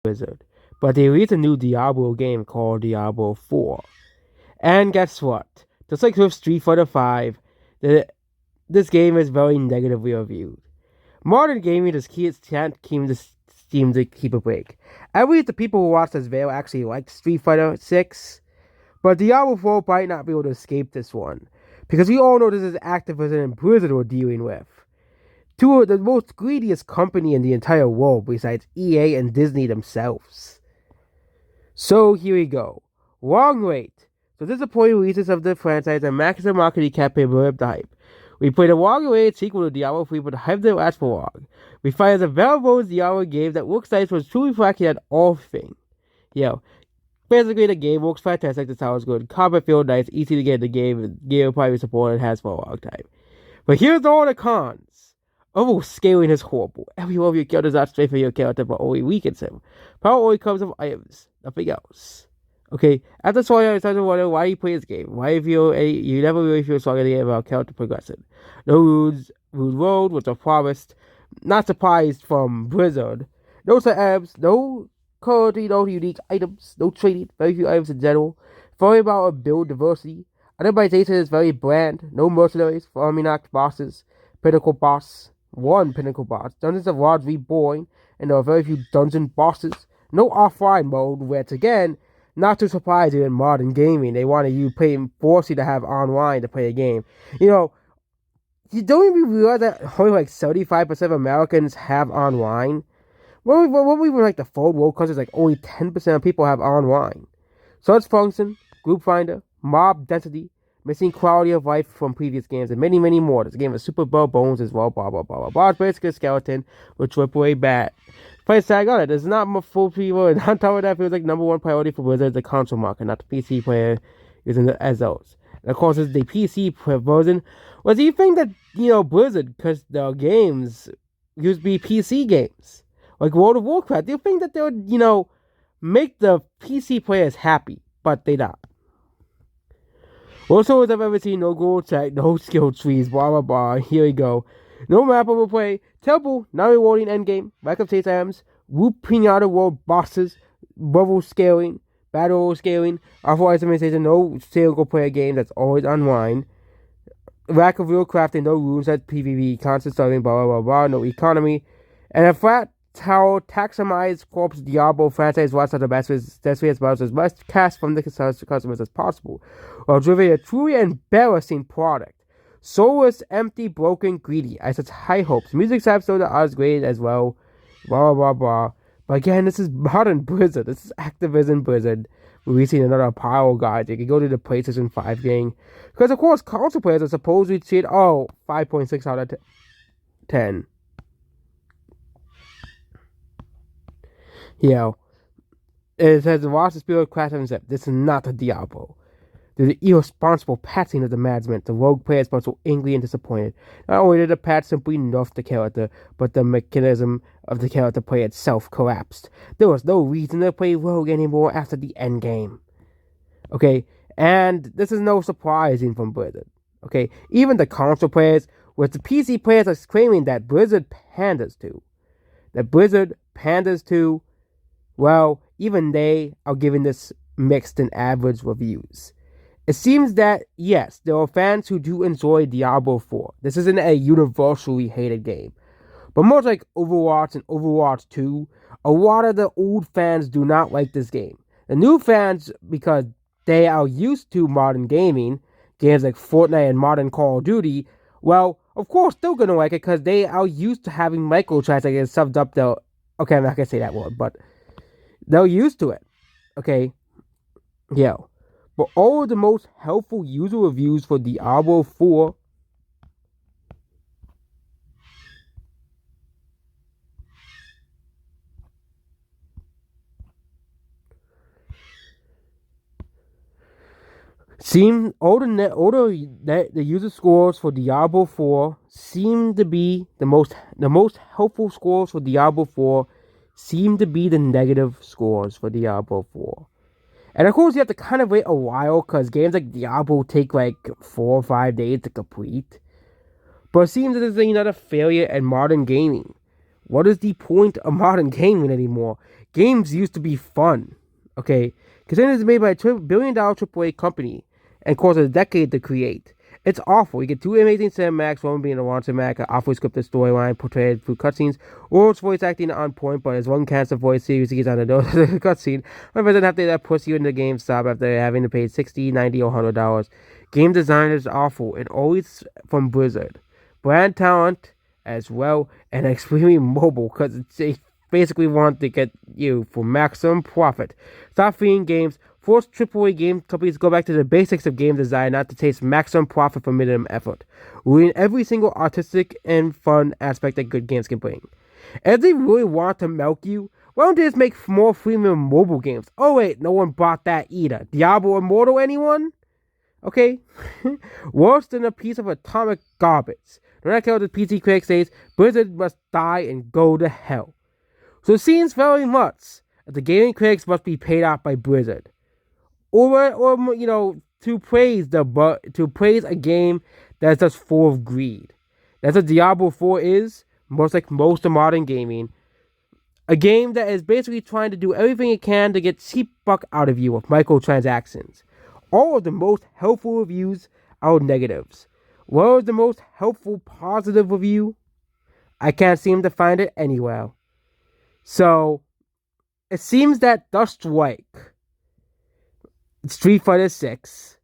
Blizzard, but they released a new Diablo game called Diablo 4. And guess what? Just like with Street Fighter 5, this game is very negatively reviewed. Modern gaming just can't seem to keep a break. At least the people who watch this video actually like Street Fighter 6, but Diablo 4 might not be able to escape this one, because we all know this is Activision and Blizzard we're dealing with. Two of the most greediest company in the entire world besides EA and Disney themselves. So here we go. Long wait. So disappointing releases of the franchise and maximum marketing campaign blew up the hype. We played a long-awaited sequel to Diablo 3, but the hype didn't last for long. We find a valuable Diablo game that looks nice was truly lacking at all things. Basically the game looks fantastic, the sounds good, combat feels nice, easy to get in the game will probably support and has for a long time. But here's all the cons. Scaling is horrible. Every one of your characters not straight for your character, but only weakens him. Power only comes with items, nothing else. Okay, after so long, I started to wonder why you play this game. Why you never really feel strong in the game about character progression. No runes, rune road was a promised. Not surprised from Blizzard. No set items, no quality, no unique items, no trading, very few items in general. Very about a build diversity. Itemization is very bland. No mercenaries, farming act bosses, pinnacle boss. One pinnacle boss, Dungeons of Lords Reborn, and there are very few dungeon bosses. No offline mode, which again, not too surprising in modern gaming. They wanted you force you to have online to play a game. You don't even realize that only like 75% of Americans have online? What even like the third world countries, like only 10% of people have online. Search function, group finder, mob density, missing quality of life from previous games, and many, many more. This game has super bare bones as well, blah, blah, blah, blah, blah. It's basically a skeleton with AAA bat. Price tag on it. There's not much full people, and on top of that, it feels like number one priority for Blizzard is the console market, not the PC player using the those. And of course, it's the PC version. Do you think that, Blizzard, because their games used to be PC games, like World of Warcraft, do you think that they would, make the PC players happy? But they not. Also, as I've ever seen, no goal check, no skill trees, blah blah blah. Here we go. No map will play. Temple, not rewarding endgame. Lack of chase items. Whooping out of world bosses. Level scaling. Battle scaling. Awful itemization. No single player game that's always online. Lack of real crafting. No rules. That's PvP. Constant starting. Blah blah blah blah. No economy. And a flat how taximized corpse Diablo franchise was at the best way as well as much cash from the customers as possible, while delivering a truly embarrassing product. Soulless, empty, broken, greedy. I such high hopes. Music episode are great as well. Blah blah blah. But again, this is modern Blizzard. This is Activision Blizzard releasing another pile guide. You can go to the PlayStation 5 game. Because of course console players are supposed to treat 5.6 out of 10. It says, watch the spirit crash and zip. This is not a Diablo. The irresponsible patching of the management. The rogue players were so angry and disappointed. Not only did the patch simply nerf the character, but the mechanism of the character play itself collapsed. There was no reason to play rogue anymore after the endgame. Okay, and this is no surprising from Blizzard. Okay, even the console players, with the PC players are claiming that Blizzard panders to. Well, even they are giving this mixed and average reviews. It seems that, yes, there are fans who do enjoy Diablo 4. This isn't a universally hated game. But much like Overwatch and Overwatch 2, a lot of the old fans do not like this game. The new fans, because they are used to modern gaming, games like Fortnite and modern Call of Duty, well, of course, they're going to like it because they are used to having microtransactions shoved up their... Okay, I'm not going to say that word, but... they're used to it, okay? But all of the most helpful user reviews for Diablo 4 the user scores for Diablo 4 seem to be the most helpful scores for Diablo 4 seem to be the negative scores for Diablo 4. And of course, you have to kind of wait a while because games like Diablo take like 4 or 5 days to complete. But it seems that there's another failure in modern gaming, What is the point of modern gaming anymore? Games used to be fun. Okay, considering it's made by a $1 billion AAA company and cost a decade to create. It's awful. You get two amazing cinematics, one being a launch cinematic, an awfully scripted storyline portrayed through cutscenes, or its voice acting on point, but as one cancer voice series gets on the nose of the cutscene, one doesn't have to push you into GameStop after having to pay $60, $90, or $100. Game design is awful, and always from Blizzard. Brand talent as well, and extremely mobile because they basically want to get you for maximum profit. Stop feeding games. Force AAA game companies to go back to the basics of game design, not to taste maximum profit for minimum effort. Ruin every single artistic and fun aspect that good games can bring. And if they really want to milk you, why don't they just make more freemium mobile games? Oh wait, no one bought that either. Diablo Immortal, anyone? Okay? Worse than a piece of atomic garbage. No matter how the PC critic says, Blizzard must die and go to hell. So it seems very much that the gaming critics must be paid off by Blizzard. Or to praise a game that's just full of greed. That's what Diablo 4 is, most of modern gaming. A game that is basically trying to do everything it can to get cheap buck out of you with microtransactions. All of the most helpful reviews are negatives. What is the most helpful positive review? I can't seem to find it anywhere. So, it seems that Dust Strike, Street Fighter 6,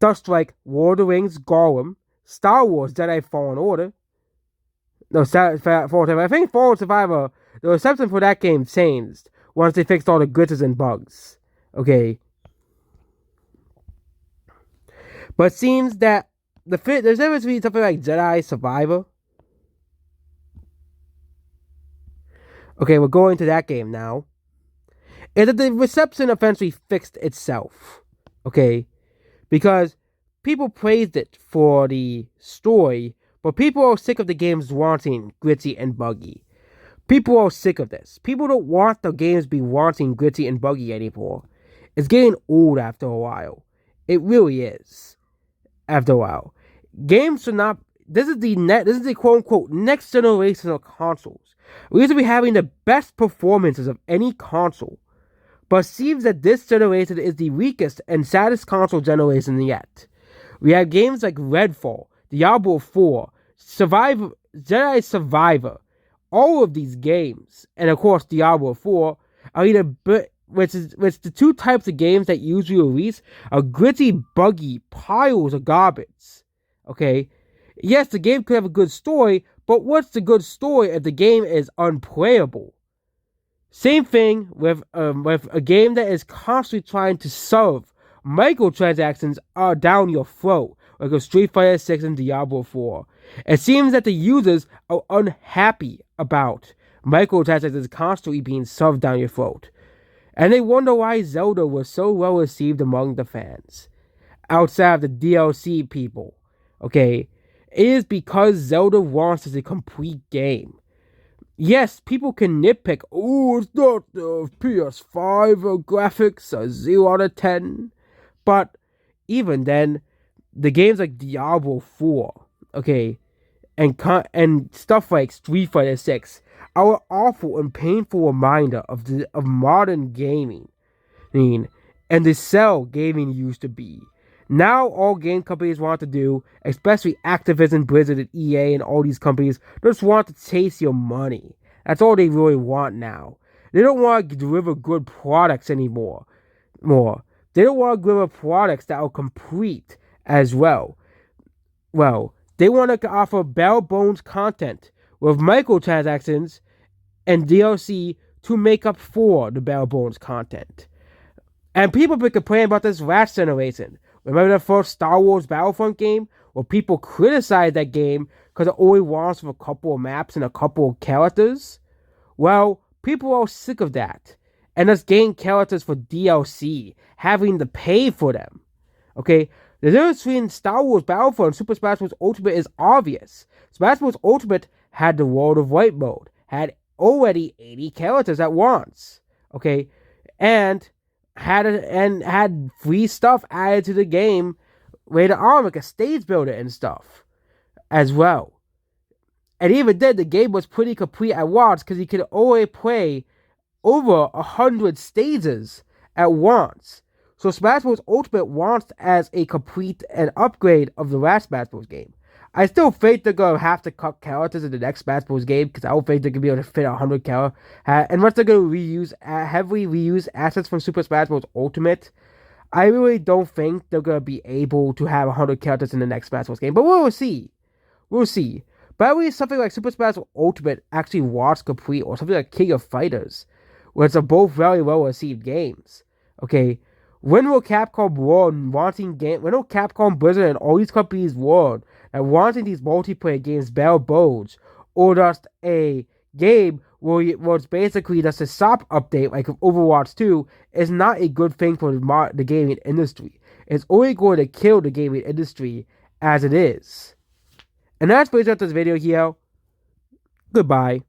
Dust Strike, Lord of the Rings, Gollum, Star Wars Jedi Fallen Order. No, Fallen Survivor. I think Fallen Survivor, the reception for that game changed once they fixed all the glitches and bugs. Okay. But it seems that there's never to be something like Jedi Survivor. Okay, we're going to that game now. And that the reception eventually fixed itself. Okay? Because people praised it for the story, but people are sick of the games wanting gritty and buggy. People are sick of this. People don't want the games be wanting gritty and buggy anymore. It's getting old after a while. It really is. After a while. Games should not... This is the quote-unquote next generation of consoles. We used to be having the best performances of any console. But it seems that this generation is the weakest and saddest console generation yet. We have games like Redfall, Diablo 4, Jedi Survivor. All of these games, and of course Diablo 4, are either which the two types of games that usually release are gritty, buggy piles of garbage. Okay? Yes, the game could have a good story, but what's the good story if the game is unplayable? Same thing with a game that is constantly trying to serve microtransactions down your throat, like a Street Fighter 6 and Diablo 4. It seems that the users are unhappy about microtransactions constantly being shoved down your throat. And they wonder why Zelda was so well received among the fans. Outside of the DLC people. Okay? It is because Zelda wants a complete game. Yes, people can nitpick. Oh, it's not the PS5 graphics, a 0 out of 10. But even then, the games like Diablo 4, okay, and stuff like Street Fighter 6 are an awful and painful reminder of modern gaming. And the cell gaming used to be. Now all game companies want to do, especially Activision, Blizzard, and EA, and all these companies, just want to chase your money. That's all they really want now. They don't want to deliver good products anymore. They don't want to deliver products that are complete as well. Well, they want to offer bare bones content with microtransactions and DLC to make up for the bare bones content. And people have been complaining about this last generation. Remember the first Star Wars Battlefront game? Well, people criticized that game because it only wants a couple of maps and a couple of characters. Well, people are sick of that. And just getting characters for DLC, having to pay for them. Okay? The difference between Star Wars Battlefront and Super Smash Bros. Ultimate is obvious. Smash Bros. Ultimate had the World of White mode, had already 80 characters at once. Okay? And had free stuff added to the game later on, like a stage builder and stuff as well. And even then, the game was pretty complete at once because you could only play over 100 stages at once. So Smash Bros. Ultimate wants as a complete and upgrade of the last Smash Bros. Game. I still think they're going to have to cut characters in the next Smash Bros. Game because I don't think they're going to be able to fit 100 characters. Unless they're going to heavily reuse assets from Super Smash Bros. Ultimate. I really don't think they're going to be able to have 100 characters in the next Smash Bros. Game. But we'll see. We'll see. But at least something like Super Smash Ultimate actually was complete, or something like King of Fighters, which are both very well received games. Okay, when will Capcom warn wanting game? When will Capcom, Blizzard, and all these companies warn that wanting these multiplayer games bare bones, or just a game where it's basically just a SOP update like Overwatch 2 is not a good thing for the gaming industry. It's only going to kill the gaming industry as it is. And that's basically this video here. Goodbye.